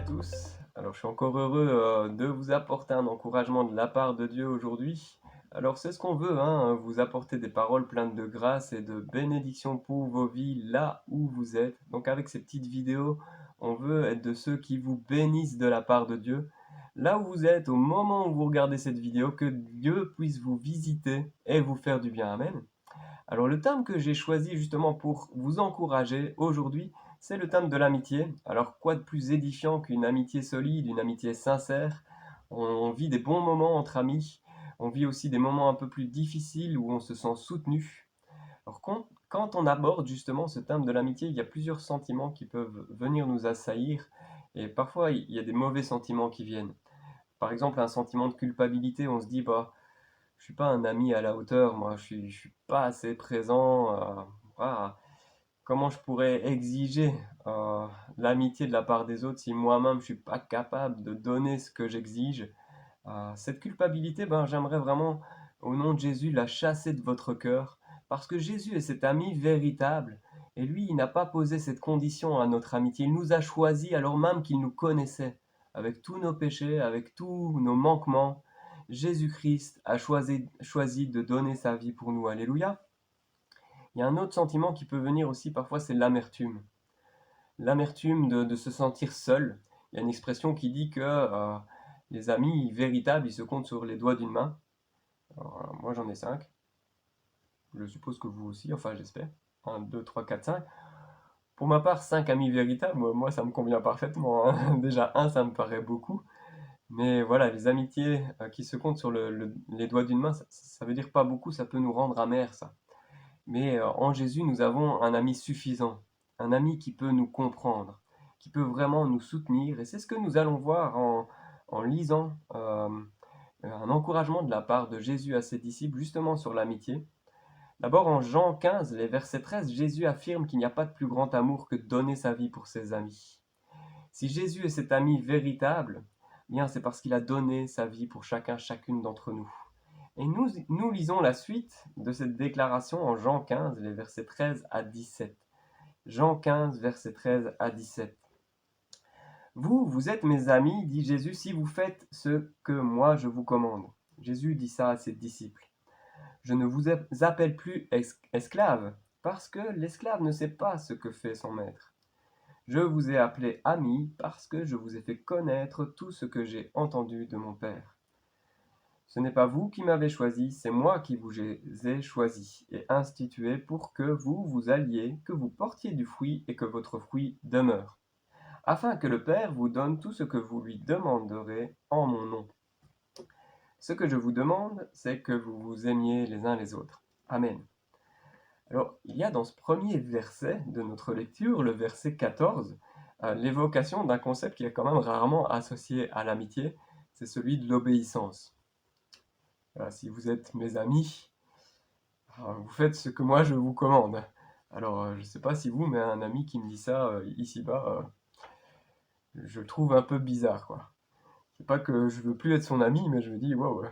tous. Alors, je suis encore heureux de vous apporter un encouragement de la part de Dieu aujourd'hui. Alors, c'est ce qu'on veut, hein, vous apporter des paroles pleines de grâce et de bénédiction pour vos vies là où vous êtes. Donc, avec ces petites vidéos, on veut être de ceux qui vous bénissent de la part de Dieu. Là où vous êtes, au moment où vous regardez cette vidéo, que Dieu puisse vous visiter et vous faire du bien. Amen. Alors le thème que j'ai choisi justement pour vous encourager aujourd'hui, c'est le thème de l'amitié. Alors quoi de plus édifiant qu'une amitié solide, une amitié sincère? On vit des bons moments entre amis, on vit aussi des moments un peu plus difficiles où on se sent soutenu. Alors quand on aborde justement ce thème de l'amitié, il y a plusieurs sentiments qui peuvent venir nous assaillir et parfois il y a des mauvais sentiments qui viennent. Par exemple, un sentiment de culpabilité, on se dit, bah, je suis pas un ami à la hauteur, moi, je suis pas assez présent. Voilà. Comment je pourrais exiger euh, l'amitié de la part des autres si moi-même je suis pas capable de donner ce que j'exige? Cette culpabilité, ben, j'aimerais vraiment, au nom de Jésus, la chasser de votre cœur, parce que Jésus est cet ami véritable, et lui, il n'a pas posé cette condition à notre amitié. Il nous a choisis alors même qu'il nous connaissait, avec tous nos péchés, avec tous nos manquements. Jésus-Christ a choisi de donner sa vie pour nous. Alléluia. Il y a un autre sentiment qui peut venir aussi parfois, c'est l'amertume. L'amertume de se sentir seul. Il y a une expression qui dit que les amis véritables, ils se comptent sur les doigts d'une main. Alors, moi, j'en ai 5. Je suppose que vous aussi, enfin j'espère. Un, 2, 3, 4, 5. Pour ma part, 5 amis véritables, moi ça me convient parfaitement, hein. Déjà un, ça me paraît beaucoup. Mais voilà, les amitiés qui se comptent sur les doigts d'une main, ça veut dire pas beaucoup, ça peut nous rendre amers, ça. Mais en Jésus, nous avons un ami suffisant, un ami qui peut nous comprendre, qui peut vraiment nous soutenir. Et c'est ce que nous allons voir en lisant un encouragement de la part de Jésus à ses disciples justement sur l'amitié. D'abord en Jean 15, les versets 13, Jésus affirme qu'il n'y a pas de plus grand amour que de donner sa vie pour ses amis. Si Jésus est cet ami véritable, eh bien c'est parce qu'il a donné sa vie pour chacune d'entre nous. Et nous lisons la suite de cette déclaration en Jean 15, les versets 13 à 17. Jean 15, versets 13 à 17. Vous êtes mes amis, dit Jésus, si vous faites ce que moi je vous commande. Jésus dit ça à ses disciples. Je ne vous appelle plus esclaves, parce que l'esclave ne sait pas ce que fait son maître. Je vous ai appelé amis, parce que je vous ai fait connaître tout ce que j'ai entendu de mon Père. Ce n'est pas vous qui m'avez choisi, c'est moi qui vous ai choisi et institué pour que vous alliez, que vous portiez du fruit et que votre fruit demeure, afin que le Père vous donne tout ce que vous lui demanderez en mon nom. Ce que je vous demande, c'est que vous vous aimiez les uns les autres. Amen. Alors, il y a dans ce premier verset de notre lecture, le verset 14, l'évocation d'un concept qui est quand même rarement associé à l'amitié, c'est celui de l'obéissance. Si vous êtes mes amis, vous faites ce que moi je vous commande. Alors, je ne sais pas si vous, mais un ami qui me dit ça ici-bas, je le trouve un peu bizarre, quoi. C'est pas que je veux plus être son ami, mais je me dis, wow,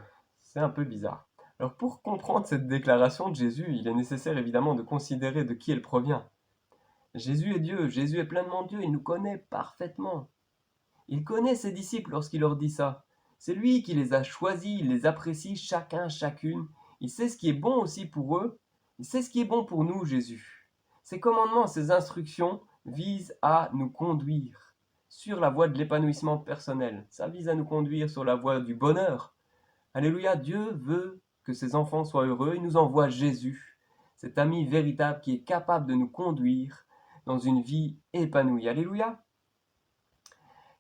c'est un peu bizarre. Alors, pour comprendre cette déclaration de Jésus, il est nécessaire évidemment de considérer de qui elle provient. Jésus est Dieu, Jésus est pleinement Dieu, il nous connaît parfaitement. Il connaît ses disciples lorsqu'il leur dit ça. C'est lui qui les a choisis, il les apprécie chacun, chacune. Il sait ce qui est bon aussi pour eux. Il sait ce qui est bon pour nous, Jésus. Ses commandements, ses instructions visent à nous conduire sur la voie de l'épanouissement personnel. Ça vise à nous conduire sur la voie du bonheur. Alléluia, Dieu veut que ses enfants soient heureux. Il nous envoie Jésus, cet ami véritable qui est capable de nous conduire dans une vie épanouie. Alléluia.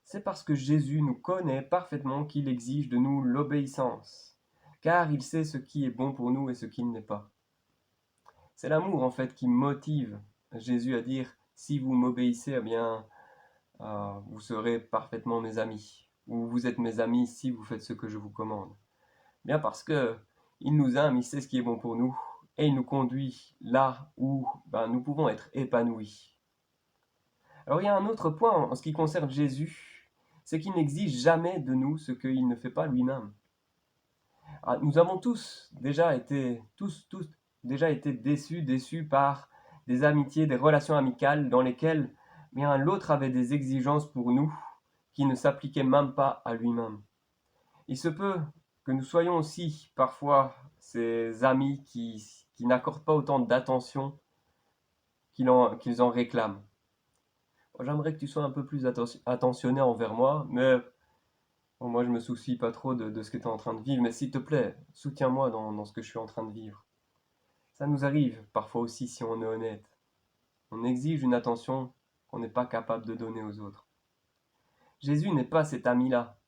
C'est parce que Jésus nous connaît parfaitement qu'il exige de nous l'obéissance, car il sait ce qui est bon pour nous et ce qui ne l'est pas. C'est l'amour en fait qui motive Jésus à dire si vous m'obéissez, eh bien vous serez parfaitement mes amis, ou vous êtes mes amis si vous faites ce que je vous commande. Bien parce que il nous aime, il sait ce qui est bon pour nous, et il nous conduit là où nous pouvons être épanouis. Alors il y a un autre point en ce qui concerne Jésus, c'est qu'il n'exige jamais de nous ce qu'il ne fait pas lui-même. Nous avons tous déjà été déçus par des amitiés, des relations amicales dans lesquelles bien l'autre avait des exigences pour nous qui ne s'appliquait même pas à lui-même. Il se peut que nous soyons aussi parfois ces amis qui n'accordent pas autant d'attention qu'ils en réclament. J'aimerais que tu sois un peu plus attentionné envers moi, mais bon, moi je me soucie pas trop de ce que tu es en train de vivre, mais s'il te plaît, soutiens-moi dans ce que je suis en train de vivre. Ça nous arrive parfois aussi si on est honnête. On exige une attention qu'on n'est pas capable de donner aux autres. Jésus n'est pas cet ami-là.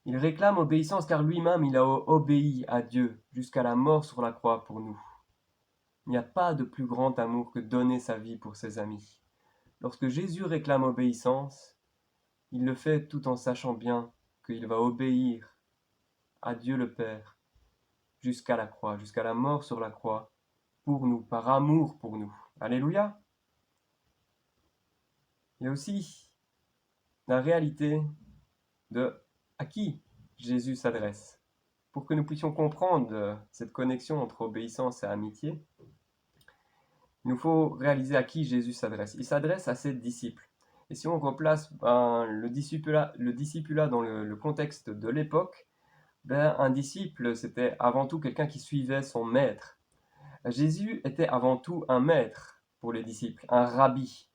Il réclame obéissance car lui-même il a obéi à Dieu jusqu'à la mort sur la croix pour nous. Il n'y a pas de plus grand amour que donner sa vie pour ses amis. Lorsque Jésus réclame obéissance, il le fait tout en sachant bien qu'il va obéir à Dieu le Père jusqu'à la croix, jusqu'à la mort sur la croix, pour nous, par amour pour nous. Alléluia. Il y a aussi la réalité de à qui Jésus s'adresse. Pour que nous puissions comprendre cette connexion entre obéissance et amitié, il nous faut réaliser à qui Jésus s'adresse. Il s'adresse à ses disciples. Et si on replace le discipulat dans le contexte de l'époque, un disciple, c'était avant tout quelqu'un qui suivait son maître. Jésus était avant tout un maître pour les disciples, un rabbi.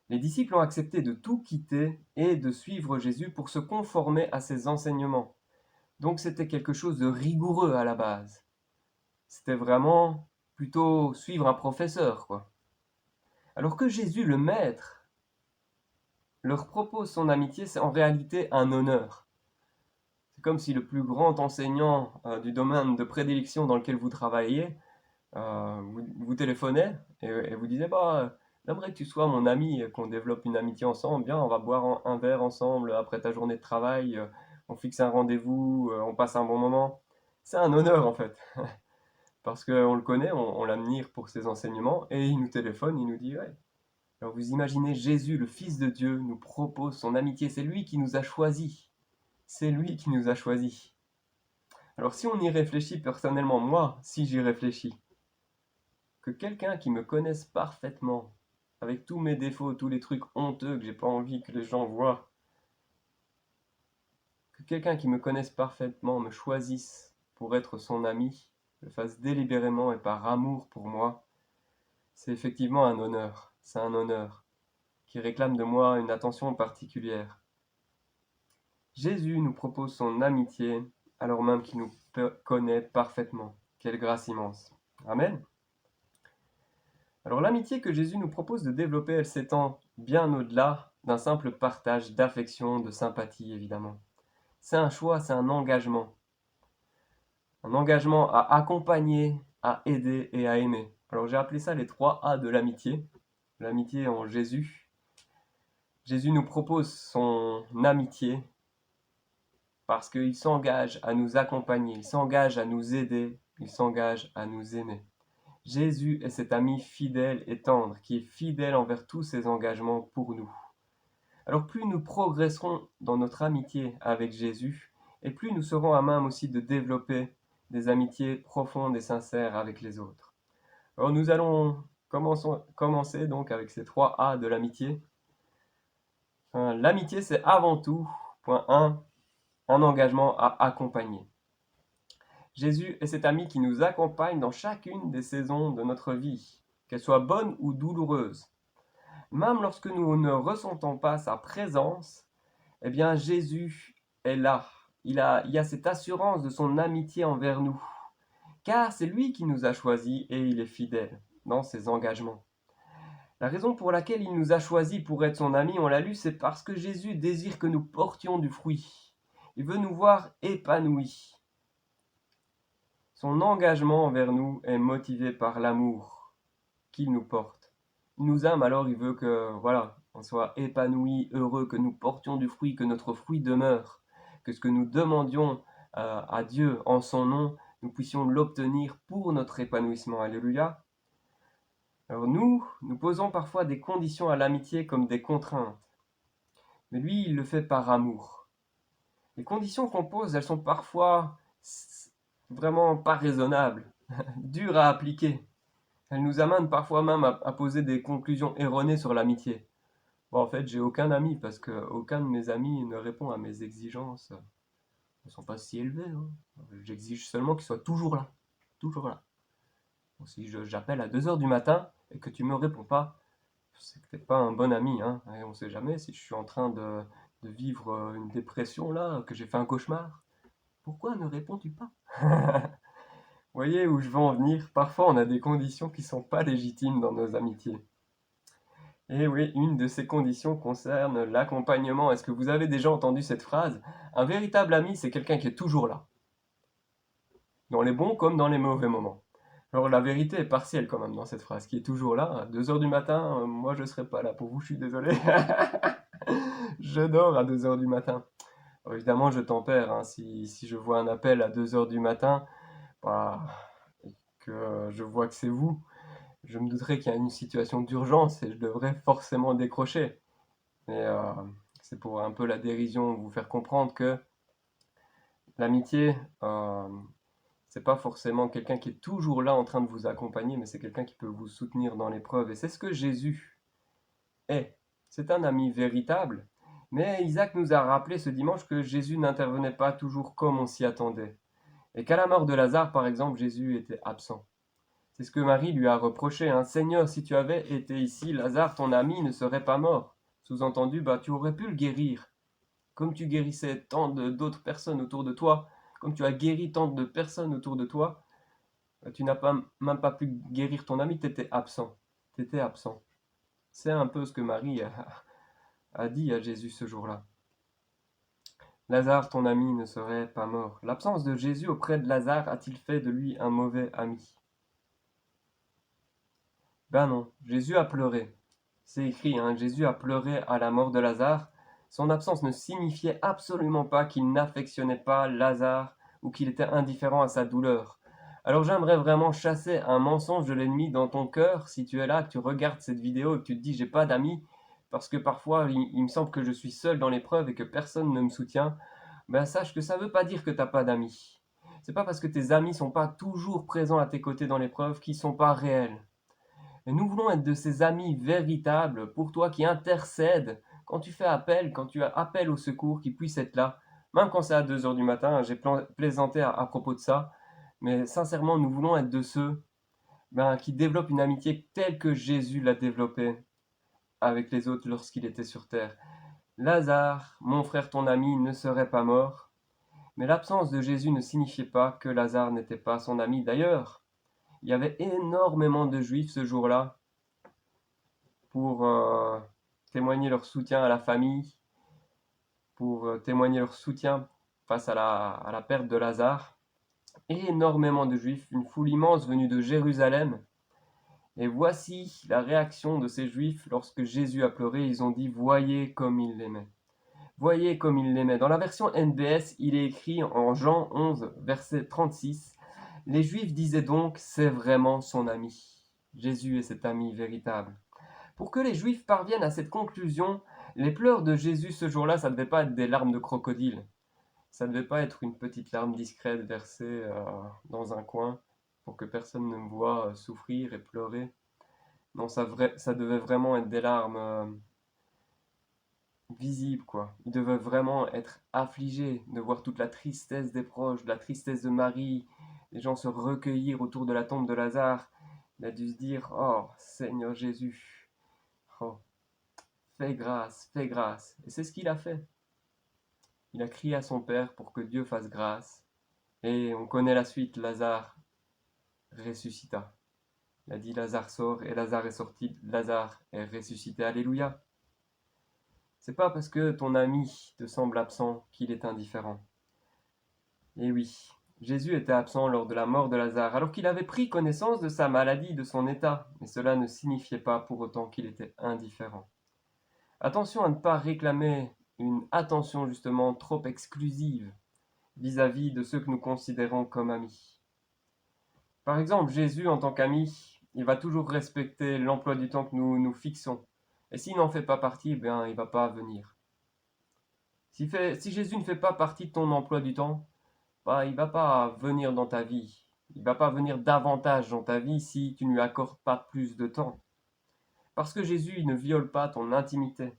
Les disciples ont accepté de tout quitter et de suivre Jésus pour se conformer à ses enseignements. Donc c'était quelque chose de rigoureux à la base. C'était vraiment plutôt suivre un professeur, quoi. Alors que Jésus, le maître, leur propose son amitié, c'est en réalité un honneur. C'est comme si le plus grand enseignant du domaine de prédilection dans lequel vous travaillez vous téléphonait et vous disait j'aimerais que tu sois mon ami, qu'on développe une amitié ensemble, bien, on va boire un verre ensemble après ta journée de travail, on fixe un rendez-vous, on passe un bon moment. C'est un honneur en fait, parce qu'on le connaît, on l'admire pour ses enseignements, et il nous téléphone, il nous dit ouais. Alors vous imaginez, Jésus, le Fils de Dieu, nous propose son amitié, c'est lui qui nous a choisis. C'est lui qui nous a choisis. Alors si on y réfléchit personnellement, moi, si j'y réfléchis, que quelqu'un qui me connaisse parfaitement, avec tous mes défauts, tous les trucs honteux que j'ai pas envie que les gens voient, que quelqu'un qui me connaisse parfaitement me choisisse pour être son ami, le fasse délibérément et par amour pour moi, c'est effectivement un honneur. C'est un honneur qui réclame de moi une attention particulière. Jésus nous propose son amitié alors même qu'il nous connaît parfaitement. Quelle grâce immense. Amen. Alors l'amitié que Jésus nous propose de développer, elle s'étend bien au-delà d'un simple partage d'affection, de sympathie évidemment. C'est un choix, c'est un engagement. Un engagement à accompagner, à aider et à aimer. Alors j'ai appelé ça les 3 A de l'amitié. L'amitié en Jésus. Jésus nous propose son amitié parce qu'il s'engage à nous accompagner, il s'engage à nous aider, il s'engage à nous aimer. Jésus est cet ami fidèle et tendre qui est fidèle envers tous ses engagements pour nous. Alors plus nous progresserons dans notre amitié avec Jésus, et plus nous serons à même aussi de développer des amitiés profondes et sincères avec les autres. Alors nous allons commencer donc avec ces 3 A de l'amitié. L'amitié, c'est avant tout, point 1, un engagement à accompagner. Jésus est cet ami qui nous accompagne dans chacune des saisons de notre vie, qu'elles soient bonnes ou douloureuses. Même lorsque nous ne ressentons pas sa présence, eh bien Jésus est là. Il y a cette assurance de son amitié envers nous, car c'est lui qui nous a choisis et il est fidèle dans ses engagements. La raison pour laquelle il nous a choisis pour être son ami, on l'a lu, c'est parce que Jésus désire que nous portions du fruit. Il veut nous voir épanouis. Son engagement envers nous est motivé par l'amour qu'il nous porte. Il nous aime, alors il veut que, on soit épanouis, heureux, que nous portions du fruit, que notre fruit demeure, que ce que nous demandions à Dieu en son nom, nous puissions l'obtenir pour notre épanouissement. Alléluia. Alors nous posons parfois des conditions à l'amitié comme des contraintes. Mais lui, il le fait par amour. Les conditions qu'on pose, elles sont parfois vraiment pas raisonnables, dures à appliquer. Elles nous amènent parfois même à poser des conclusions erronées sur l'amitié. Bon, en fait, j'ai aucun ami parce que aucun de mes amis ne répond à mes exigences. Elles ne sont pas si élevées, hein. J'exige seulement qu'ils soient toujours là. Toujours là. Bon, si j'appelle à 2 heures du matin et que tu me réponds pas, c'est que t'es pas un bon ami, hein. Et on sait jamais si je suis en train de vivre une dépression là, que j'ai fait un cauchemar. Pourquoi ne réponds-tu pas? Vous voyez où je veux en venir? Parfois, on a des conditions qui sont pas légitimes dans nos amitiés. Et oui, une de ces conditions concerne l'accompagnement. Est-ce que vous avez déjà entendu cette phrase? Un véritable ami, c'est quelqu'un qui est toujours là, dans les bons comme dans les mauvais moments. Alors la vérité est partielle quand même dans cette phrase, qui est toujours là. À 2 heures du matin, moi je serai pas là pour vous, je suis désolé. Je dors à 2 heures du matin. Alors, évidemment, je tempère, hein. Si je vois un appel à 2 heures du matin, bah, et que je vois que c'est vous, je me douterai qu'il y a une situation d'urgence et je devrais forcément décrocher. Mais c'est pour un peu la dérision, vous faire comprendre que l'amitié, c'est pas forcément quelqu'un qui est toujours là en train de vous accompagner, mais c'est quelqu'un qui peut vous soutenir dans l'épreuve. Et c'est ce que Jésus est. C'est un ami véritable. Mais Isaac nous a rappelé ce dimanche que Jésus n'intervenait pas toujours comme on s'y attendait. Et qu'à la mort de Lazare, par exemple, Jésus était absent. C'est ce que Marie lui a reproché, hein. Seigneur, si tu avais été ici, Lazare, ton ami, ne serait pas mort. Sous-entendu, bah, tu aurais pu le guérir. Comme tu guérissais tant d'autres personnes autour de toi, comme tu as guéri tant de personnes autour de toi, tu n'as pas, même pas pu guérir ton ami, tu étais absent. Tu étais absent. C'est un peu ce que Marie a dit à Jésus ce jour-là. Lazare, ton ami, ne serait pas mort. L'absence de Jésus auprès de Lazare a-t-il fait de lui un mauvais ami? Ben non, Jésus a pleuré. C'est écrit, hein, Jésus a pleuré à la mort de Lazare. Son absence ne signifiait absolument pas qu'il n'affectionnait pas Lazare ou qu'il était indifférent à sa douleur. Alors j'aimerais vraiment chasser un mensonge de l'ennemi dans ton cœur si tu es là, que tu regardes cette vidéo et que tu te dis j'ai pas d'amis, parce que parfois il me semble que je suis seul dans l'épreuve et que personne ne me soutient. Ben sache que ça ne veut pas dire que tu n'as pas d'amis. C'est pas parce que tes amis sont pas toujours présents à tes côtés dans l'épreuve qu'ils sont pas réels. Et nous voulons être de ces amis véritables pour toi qui intercèdent quand tu fais appel, quand tu as appel au secours, qui puissent être là. Même quand c'est à 2 heures du matin, j'ai plaisanté à propos de ça. Mais sincèrement, nous voulons être de ceux qui développent une amitié telle que Jésus l'a développée avec les autres lorsqu'il était sur terre. Lazare, mon frère, ton ami, ne serait pas mort. Mais l'absence de Jésus ne signifiait pas que Lazare n'était pas son ami. D'ailleurs, il y avait énormément de juifs ce jour-là pour témoigner leur soutien à la famille, pour témoigner leur soutien face à la perte de Lazare. Énormément de juifs, une foule immense venue de Jérusalem. Et voici la réaction de ces juifs lorsque Jésus a pleuré. Ils ont dit, voyez comme il l'aimait. Voyez comme il l'aimait. Dans la version NBS, il est écrit en Jean 11, verset 36, les juifs disaient donc, c'est vraiment son ami. Jésus est cet ami véritable. Pour que les Juifs parviennent à cette conclusion, les pleurs de Jésus ce jour-là, ça ne devait pas être des larmes de crocodile. Ça ne devait pas être une petite larme discrète versée dans un coin pour que personne ne me voie souffrir et pleurer. Non, ça devait vraiment être des larmes visibles, quoi. Il devait vraiment être affligé de voir toute la tristesse des proches, de la tristesse de Marie, les gens se recueillir autour de la tombe de Lazare. Il a dû se dire, oh Seigneur Jésus, oh, fais grâce, fais grâce. Et c'est ce qu'il a fait. Il a crié à son père pour que Dieu fasse grâce. Et on connaît la suite, Lazare ressuscita. Il a dit Lazare sort et Lazare est sorti, Lazare est ressuscité. Alléluia. C'est pas parce que ton ami te semble absent qu'il est indifférent. Et oui, Jésus était absent lors de la mort de Lazare, alors qu'il avait pris connaissance de sa maladie, de son état, mais cela ne signifiait pas pour autant qu'il était indifférent. Attention à ne pas réclamer une attention justement trop exclusive vis-à-vis de ceux que nous considérons comme amis. Par exemple, Jésus en tant qu'ami, il va toujours respecter l'emploi du temps que nous fixons. Et s'il n'en fait pas partie, eh bien, il ne va pas venir. Si Jésus ne fait pas partie de ton emploi du temps, bah, il ne va pas venir dans ta vie. Il ne va pas venir davantage dans ta vie si tu ne lui accordes pas plus de temps. Parce que Jésus il ne viole pas ton intimité.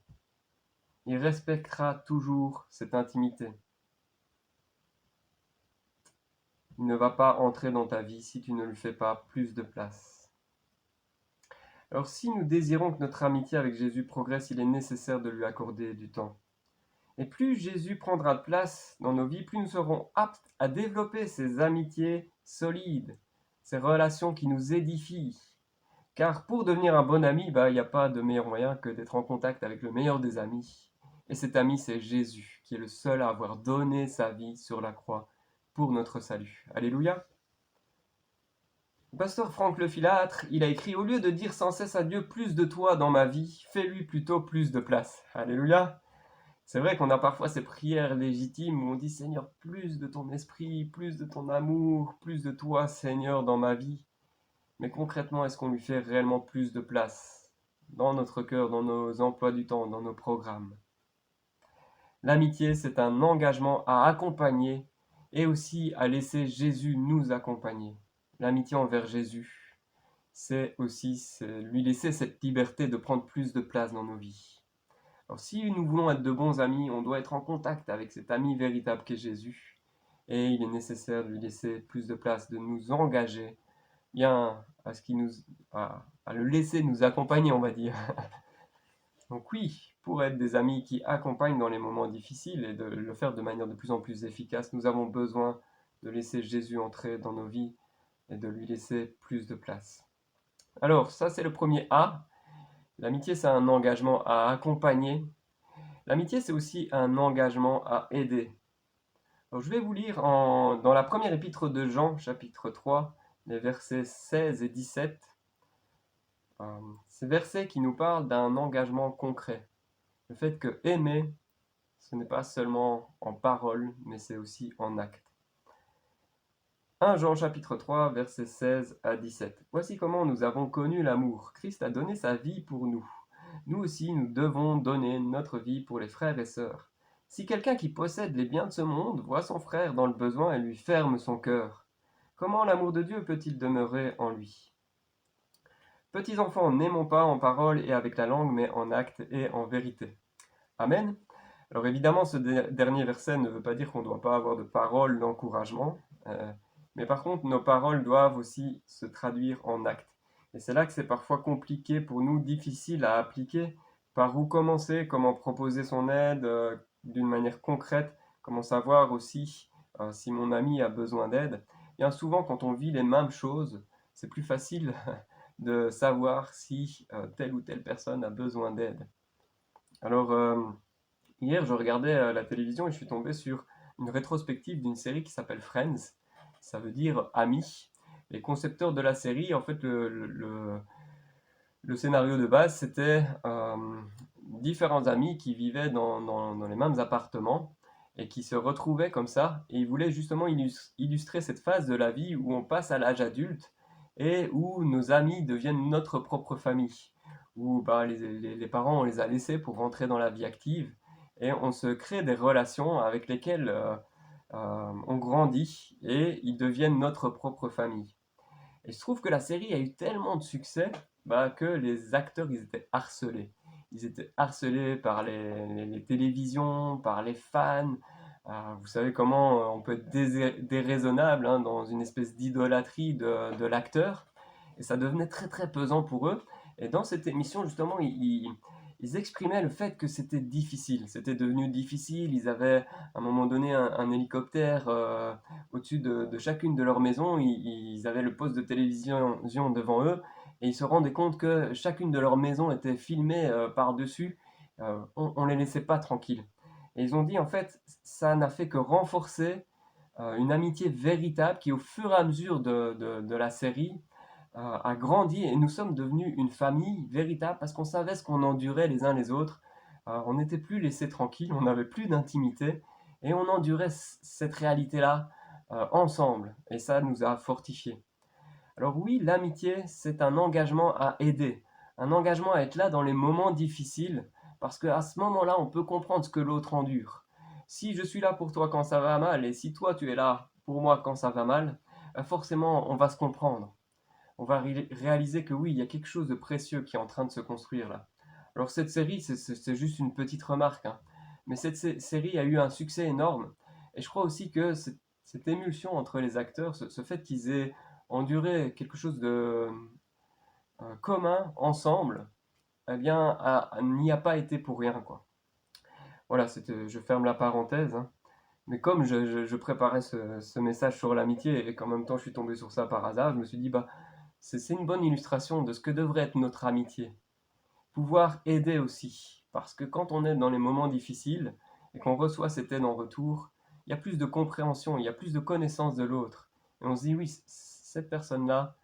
Il respectera toujours cette intimité. Il ne va pas entrer dans ta vie si tu ne lui fais pas plus de place. Alors si nous désirons que notre amitié avec Jésus progresse, il est nécessaire de lui accorder du temps. Et plus Jésus prendra de place dans nos vies, plus nous serons aptes à développer ces amitiés solides, ces relations qui nous édifient. Car pour devenir un bon ami, il n'y a pas de meilleur moyen que d'être en contact avec le meilleur des amis. Et cet ami, c'est Jésus, qui est le seul à avoir donné sa vie sur la croix pour notre salut. Alléluia. Le pasteur Franck Lefilâtre, il a écrit « Au lieu de dire sans cesse à Dieu plus de toi dans ma vie, fais-lui plutôt plus de place. » Alléluia. C'est vrai qu'on a parfois ces prières légitimes où on dit « Seigneur, plus de ton esprit, plus de ton amour, plus de toi, Seigneur, dans ma vie. » Mais concrètement, est-ce qu'on lui fait réellement plus de place dans notre cœur, dans nos emplois du temps, dans nos programmes? L'amitié, c'est un engagement à accompagner et aussi à laisser Jésus nous accompagner. L'amitié envers Jésus, c'est aussi lui laisser cette liberté de prendre plus de place dans nos vies. Alors si nous voulons être de bons amis, on doit être en contact avec cet ami véritable qu'est Jésus. Et il est nécessaire de lui laisser plus de place, de nous engager bien à le laisser nous accompagner, on va dire. Donc oui, pour être des amis qui accompagnent dans les moments difficiles et de le faire de manière de plus en plus efficace, nous avons besoin de laisser Jésus entrer dans nos vies et de lui laisser plus de place. Alors, ça c'est le premier A. L'amitié, c'est un engagement à accompagner. L'amitié, c'est aussi un engagement à aider. Alors, je vais vous lire dans la première épître de Jean, chapitre 3, les versets 16 et 17. Ces versets qui nous parlent d'un engagement concret. Le fait que aimer, ce n'est pas seulement en parole, mais c'est aussi en acte. 1 Jean chapitre 3, versets 16 à 17. Voici comment nous avons connu l'amour. Christ a donné sa vie pour nous. Nous aussi, nous devons donner notre vie pour les frères et sœurs. Si quelqu'un qui possède les biens de ce monde voit son frère dans le besoin et lui ferme son cœur, comment l'amour de Dieu peut-il demeurer en lui? Petits enfants, n'aimons pas en parole et avec la langue, mais en acte et en vérité. Amen. Alors évidemment, ce dernier verset ne veut pas dire qu'on ne doit pas avoir de paroles d'encouragement, mais par contre, nos paroles doivent aussi se traduire en actes. Et c'est là que c'est parfois compliqué pour nous, difficile à appliquer. Par où commencer, comment proposer son aide d'une manière concrète, comment savoir aussi si mon ami a besoin d'aide. Bien souvent, quand on vit les mêmes choses, c'est plus facile de savoir si telle ou telle personne a besoin d'aide. Alors, hier, je regardais la télévision et je suis tombé sur une rétrospective d'une série qui s'appelle Friends. Ça veut dire amis. Les concepteurs de la série, en fait, le scénario de base, c'était différents amis qui vivaient dans les mêmes appartements et qui se retrouvaient comme ça. Et ils voulaient justement illustrer cette phase de la vie où on passe à l'âge adulte et où nos amis deviennent notre propre famille. Où les parents, on les a laissés pour rentrer dans la vie active et on se crée des relations avec lesquelles on grandit et ils deviennent notre propre famille. Et je trouve que la série a eu tellement de succès que les acteurs, ils étaient harcelés. Ils étaient harcelés par les télévisions, par les fans. Vous savez comment on peut être déraisonnable dans une espèce d'idolâtrie de l'acteur. Et ça devenait très très pesant pour eux. Et dans cette émission, justement, ils exprimaient le fait que c'était difficile. C'était devenu difficile. Ils avaient à un moment donné un hélicoptère au-dessus de chacune de leurs maisons. Ils avaient le poste de télévision devant eux et ils se rendaient compte que chacune de leurs maisons était filmée par-dessus. On ne les laissait pas tranquilles. Et ils ont dit, en fait, ça n'a fait que renforcer une amitié véritable qui, au fur et à mesure de la série, a grandi et nous sommes devenus une famille véritable parce qu'on savait ce qu'on endurait les uns les autres. On n'était plus laissés tranquilles, on n'avait plus d'intimité et on endurait cette réalité-là ensemble et ça nous a fortifiés. Alors oui, l'amitié, c'est un engagement à aider, un engagement à être là dans les moments difficiles parce qu'à ce moment-là, on peut comprendre ce que l'autre endure. Si je suis là pour toi quand ça va mal et si toi tu es là pour moi quand ça va mal, forcément on va se comprendre. On va réaliser que oui, il y a quelque chose de précieux qui est en train de se construire là. Alors cette série, c'est juste une petite remarque, hein, mais cette série a eu un succès énorme et je crois aussi que cette émulsion entre les acteurs, ce fait qu'ils aient enduré quelque chose de commun ensemble, eh bien, n'y a pas été pour rien, quoi. Voilà, je ferme la parenthèse, hein. Mais comme je préparais ce message sur l'amitié et qu'en même temps je suis tombé sur ça par hasard, je me suis dit, bah, c'est une bonne illustration de ce que devrait être notre amitié. Pouvoir aider aussi. Parce que quand on est dans les moments difficiles et qu'on reçoit cette aide en retour, il y a plus de compréhension, il y a plus de connaissance de l'autre. Et on se dit, oui, cette personne-là,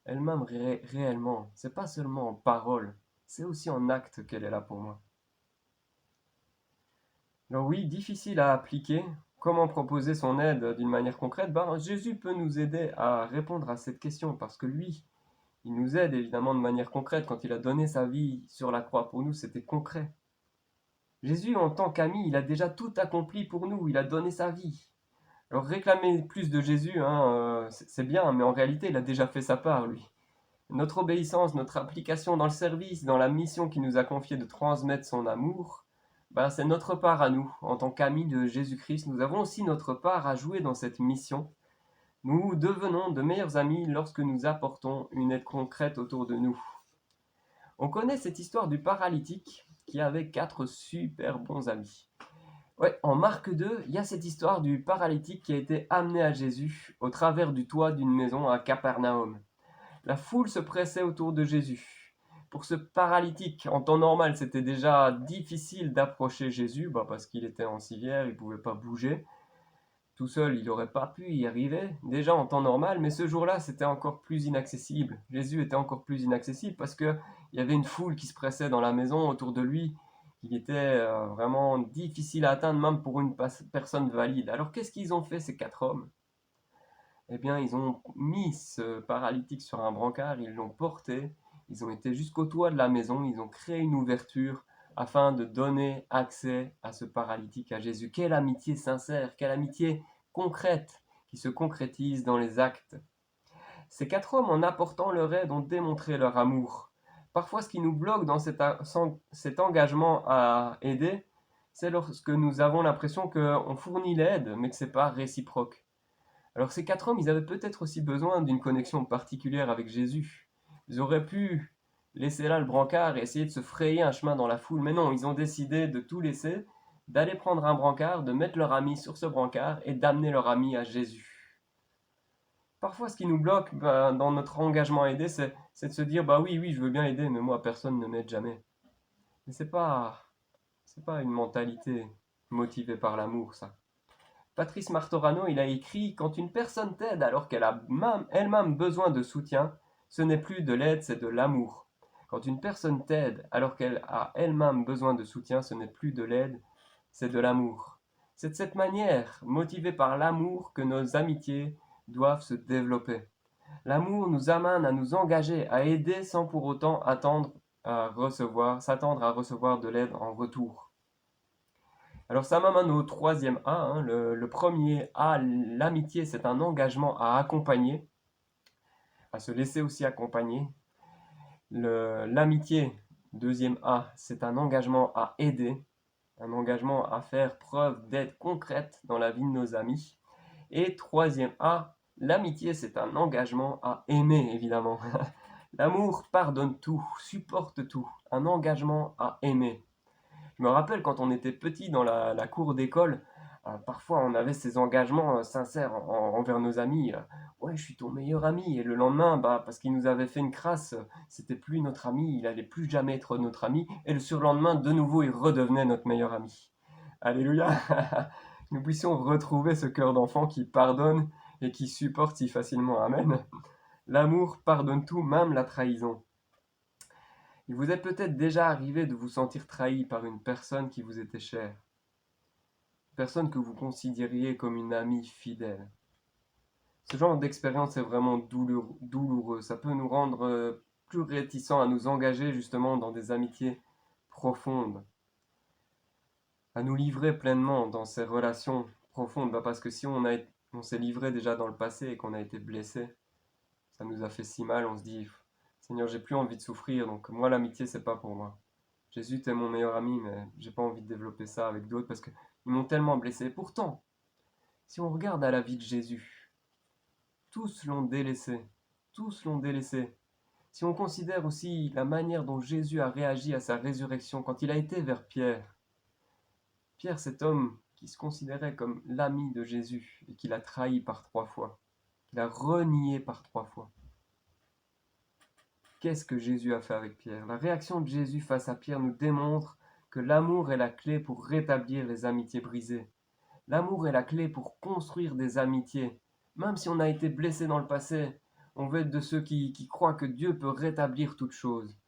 elle m'aime réellement. C'est pas seulement en parole, c'est aussi en acte qu'elle est là pour moi. Alors oui, difficile à appliquer. Comment proposer son aide d'une manière concrète? Ben, Jésus peut nous aider à répondre à cette question parce que lui, il nous aide évidemment de manière concrète. Quand il a donné sa vie sur la croix pour nous, c'était concret. Jésus, en tant qu'ami, il a déjà tout accompli pour nous, il a donné sa vie. Alors réclamer plus de Jésus, hein, c'est bien, mais en réalité, il a déjà fait sa part, lui. Notre obéissance, notre application dans le service, dans la mission qu'il nous a confiée de transmettre son amour, ben, c'est notre part à nous. En tant qu'amis de Jésus-Christ, nous avons aussi notre part à jouer dans cette mission. Nous devenons de meilleurs amis lorsque nous apportons une aide concrète autour de nous. On connaît cette histoire du paralytique qui avait 4 super bons amis. Ouais, en Marc 2, il y a cette histoire du paralytique qui a été amené à Jésus au travers du toit d'une maison à Capernaum. La foule se pressait autour de Jésus. Pour ce paralytique, en temps normal, c'était déjà difficile d'approcher Jésus, parce qu'il était en civière, il ne pouvait pas bouger. Tout seul, il n'aurait pas pu y arriver, déjà en temps normal, mais ce jour-là, c'était encore plus inaccessible. Jésus était encore plus inaccessible parce qu'il y avait une foule qui se pressait dans la maison autour de lui. Il était vraiment difficile à atteindre, même pour une personne valide. Alors qu'est-ce qu'ils ont fait, ces 4 hommes? Eh bien, ils ont mis ce paralytique sur un brancard, ils l'ont porté, ils ont été jusqu'au toit de la maison, ils ont créé une ouverture afin de donner accès à ce paralytique à Jésus. Quelle amitié sincère, quelle amitié concrète qui se concrétise dans les actes. Ces 4 hommes, en apportant leur aide, ont démontré leur amour. Parfois, ce qui nous bloque dans cet engagement à aider, c'est lorsque nous avons l'impression qu'on fournit l'aide, mais que ce n'est pas réciproque. Alors ces 4 hommes, ils avaient peut-être aussi besoin d'une connexion particulière avec Jésus. Ils auraient pu laisser là le brancard et essayer de se frayer un chemin dans la foule, mais non, ils ont décidé de tout laisser, d'aller prendre un brancard, de mettre leur ami sur ce brancard et d'amener leur ami à Jésus. Parfois, ce qui nous bloque dans notre engagement à aider, c'est de se dire, bah oui, oui, je veux bien aider, mais moi, personne ne m'aide jamais. Mais c'est pas une mentalité motivée par l'amour, ça. Patrice Martorano, il a écrit: Quand une personne t'aide alors qu'elle a elle-même besoin de soutien, ce n'est plus de l'aide, c'est de l'amour. Quand une personne t'aide alors qu'elle a elle-même besoin de soutien, ce n'est plus de l'aide, c'est de l'amour. C'est de cette manière, motivée par l'amour, que nos amitiés doivent se développer. L'amour nous amène à nous engager, à aider sans pour autant s'attendre à recevoir de l'aide en retour. Alors ça m'amène au troisième A, hein. Le premier A, l'amitié, c'est un engagement à accompagner, à se laisser aussi accompagner. L'amitié, deuxième A, c'est un engagement à aider, un engagement à faire preuve d'aide concrète dans la vie de nos amis. Et troisième A, l'amitié, c'est un engagement à aimer, évidemment. L'amour pardonne tout, supporte tout, un engagement à aimer. Je me rappelle quand on était petit dans la cour d'école, parfois on avait ces engagements sincères envers nos amis. Ouais, je suis ton meilleur ami. Et le lendemain, parce qu'il nous avait fait une crasse, c'était plus notre ami, il allait plus jamais être notre ami. Et le surlendemain, de nouveau, il redevenait notre meilleur ami. Alléluia! Nous puissions retrouver ce cœur d'enfant qui pardonne et qui supporte si facilement. Amen. L'amour pardonne tout, même la trahison. Il vous est peut-être déjà arrivé de vous sentir trahi par une personne qui vous était chère, une personne que vous considériez comme une amie fidèle. Ce genre d'expérience est vraiment douloureux. Ça peut nous rendre plus réticents à nous engager justement dans des amitiés profondes, à nous livrer pleinement dans ces relations profondes. Parce que si on s'est livré déjà dans le passé et qu'on a été blessé, ça nous a fait si mal, on se dit, Seigneur, j'ai plus envie de souffrir, donc moi l'amitié, c'est pas pour moi. Jésus, t'es mon meilleur ami, mais j'ai pas envie de développer ça avec d'autres parce qu'ils m'ont tellement blessé. Pourtant, si on regarde à la vie de Jésus, tous l'ont délaissé, tous l'ont délaissé. Si on considère aussi la manière dont Jésus a réagi à sa résurrection quand il a été vers Pierre, Pierre, cet homme qui se considérait comme l'ami de Jésus et qui l'a trahi par 3 fois, qu'il a renié par 3 fois. Qu'est-ce que Jésus a fait avec Pierre? La réaction de Jésus face à Pierre nous démontre que l'amour est la clé pour rétablir les amitiés brisées. L'amour est la clé pour construire des amitiés. Même si on a été blessé dans le passé, on veut être de ceux qui croient que Dieu peut rétablir toute chose,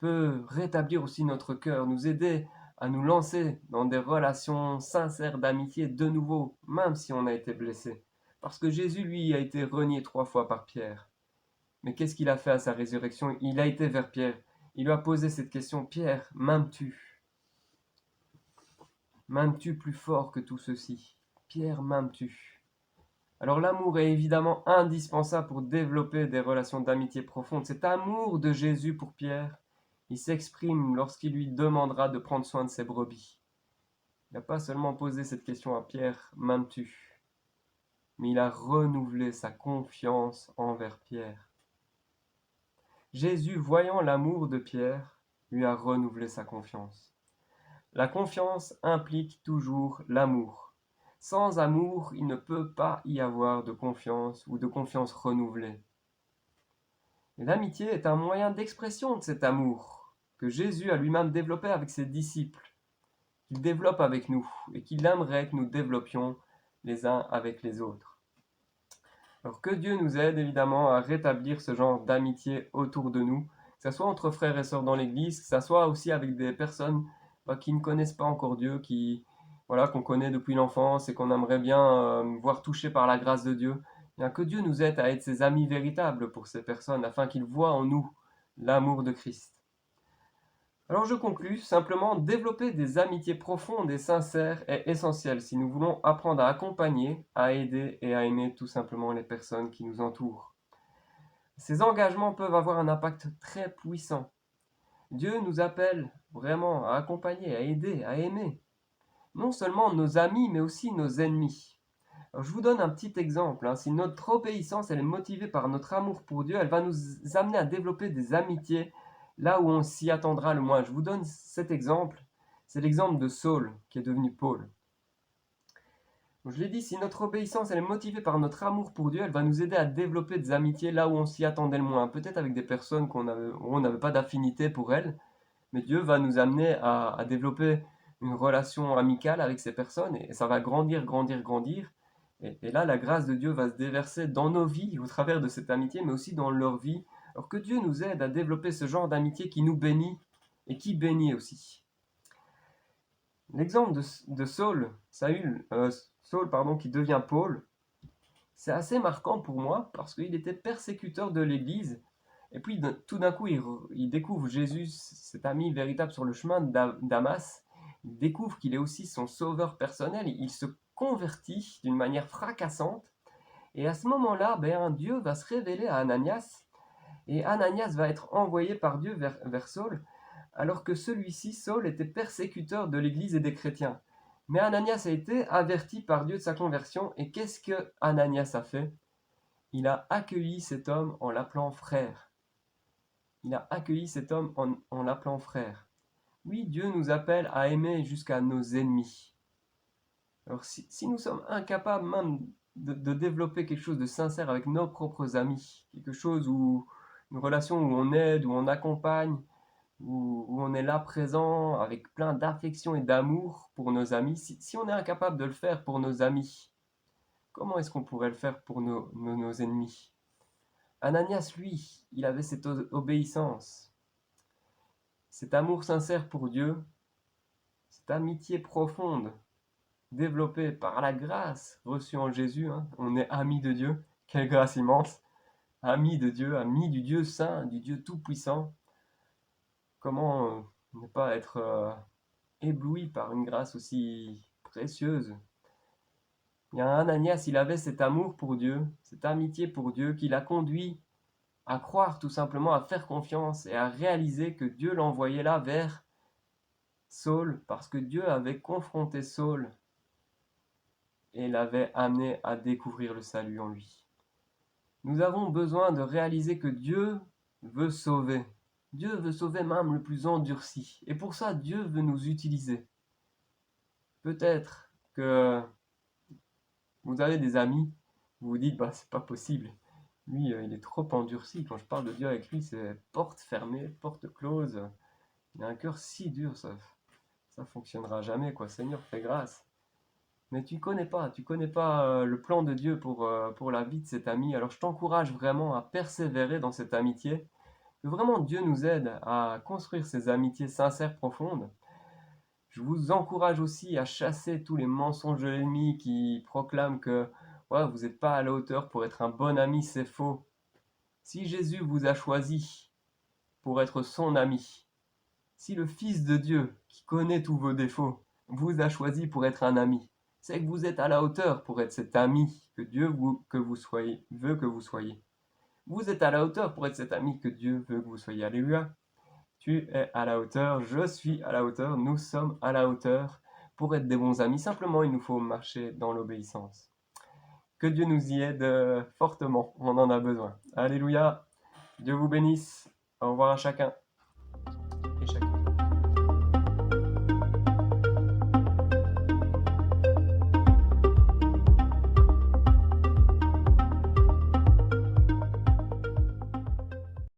peut rétablir aussi notre cœur, nous aider à nous lancer dans des relations sincères d'amitié de nouveau, même si on a été blessé. Parce que Jésus, lui, a été renié 3 fois par Pierre. Mais qu'est-ce qu'il a fait à sa résurrection? Il a été vers Pierre. Il lui a posé cette question: Pierre, m'aimes-tu? M'aimes-tu plus fort que tout ceci? Pierre, m'aimes-tu? Alors l'amour est évidemment indispensable pour développer des relations d'amitié profondes. Cet amour de Jésus pour Pierre, il s'exprime lorsqu'il lui demandera de prendre soin de ses brebis. Il n'a pas seulement posé cette question à Pierre: m'aimes-tu? Mais il a renouvelé sa confiance envers Pierre. Jésus, voyant l'amour de Pierre, lui a renouvelé sa confiance. La confiance implique toujours l'amour. Sans amour, il ne peut pas y avoir de confiance ou de confiance renouvelée. Et l'amitié est un moyen d'expression de cet amour que Jésus a lui-même développé avec ses disciples, qu'il développe avec nous et qu'il aimerait que nous développions les uns avec les autres. Alors que Dieu nous aide évidemment à rétablir ce genre d'amitié autour de nous, que ce soit entre frères et sœurs dans l'Église, que ce soit aussi avec des personnes qui ne connaissent pas encore Dieu, qu'on connaît depuis l'enfance et qu'on aimerait bien voir touchés par la grâce de Dieu. Bien, que Dieu nous aide à être ses amis véritables pour ces personnes, afin qu'ils voient en nous l'amour de Christ. Alors je conclus, simplement, développer des amitiés profondes et sincères est essentiel si nous voulons apprendre à accompagner, à aider et à aimer tout simplement les personnes qui nous entourent. Ces engagements peuvent avoir un impact très puissant. Dieu nous appelle vraiment à accompagner, à aider, à aimer, non seulement nos amis, mais aussi nos ennemis. Alors, je vous donne un petit exemple. Si notre obéissance elle est motivée par notre amour pour Dieu, elle va nous amener à développer des amitiés là où on s'y attendra le moins. Je vous donne cet exemple. C'est l'exemple de Saul qui est devenu Paul. Donc, je l'ai dit, si notre obéissance elle est motivée par notre amour pour Dieu, elle va nous aider à développer des amitiés là où on s'y attendait le moins. Peut-être avec des personnes où on n'avait pas d'affinité pour elles, mais Dieu va nous amener à développer une relation amicale avec ces personnes et ça va grandir, grandir, grandir. Et là, la grâce de Dieu va se déverser dans nos vies au travers de cette amitié, mais aussi dans leur vie. Alors que Dieu nous aide à développer ce genre d'amitié qui nous bénit et qui bénit aussi. L'exemple de Saul, qui devient Paul, c'est assez marquant pour moi parce qu'il était persécuteur de l'Église. Et puis tout d'un coup, il découvre Jésus, cet ami véritable sur le chemin de Damas. Il découvre qu'il est aussi son sauveur personnel. Il se convertit d'une manière fracassante. Et à ce moment-là, Dieu va se révéler à Ananias. Et Ananias va être envoyé par Dieu vers Saul, alors que celui-ci, Saul, était persécuteur de l'Église et des chrétiens. Mais Ananias a été averti par Dieu de sa conversion. Et qu'est-ce que Ananias a fait? Il a accueilli cet homme en l'appelant frère. Il a accueilli cet homme en l'appelant frère. Oui, Dieu nous appelle à aimer jusqu'à nos ennemis. Alors si nous sommes incapables même de développer quelque chose de sincère avec nos propres amis, quelque chose une relation où on aide, où on accompagne, où on est là présent avec plein d'affection et d'amour pour nos amis, si on est incapable de le faire pour nos amis, comment est-ce qu'on pourrait le faire pour nos ennemis? Ananias, lui, il avait cette obéissance, cet amour sincère pour Dieu, cette amitié profonde, développée par la grâce reçue en Jésus. On est amis de Dieu, quelle grâce immense, amis de Dieu, amis du Dieu saint, du Dieu tout-puissant. Comment ne pas être ébloui par une grâce aussi précieuse? Il y a Ananias, il avait cet amour pour Dieu, cette amitié pour Dieu qui l'a conduit à croire tout simplement, à faire confiance et à réaliser que Dieu l'envoyait là vers Saul parce que Dieu avait confronté Saul et l'avait amené à découvrir le salut en lui. Nous avons besoin de réaliser que Dieu veut sauver. Dieu veut sauver même le plus endurci. Et pour ça, Dieu veut nous utiliser. Peut-être que vous avez des amis, vous vous dites, bah, c'est pas possible. Lui, il est trop endurci. Quand je parle de Dieu avec lui, c'est porte fermée, porte close. Il a un cœur si dur, ça fonctionnera jamais, quoi. Seigneur, fais grâce. Mais tu connais pas le plan de Dieu pour la vie de cet ami. Alors je t'encourage vraiment à persévérer dans cette amitié. Que vraiment Dieu nous aide à construire ces amitiés sincères, profondes. Je vous encourage aussi à chasser tous les mensonges de l'ennemi qui proclament que ouais, vous n'êtes pas à la hauteur pour être un bon ami, c'est faux. Si Jésus vous a choisi pour être son ami, si le Fils de Dieu, qui connaît tous vos défauts, vous a choisi pour être un ami, c'est que vous êtes à la hauteur pour être cet ami que Dieu veut que vous soyez. Vous êtes à la hauteur pour être cet ami que Dieu veut que vous soyez. Alléluia. Tu es à la hauteur, je suis à la hauteur, nous sommes à la hauteur pour être des bons amis. Simplement, il nous faut marcher dans l'obéissance. Que Dieu nous y aide fortement, on en a besoin. Alléluia. Dieu vous bénisse. Au revoir à chacun.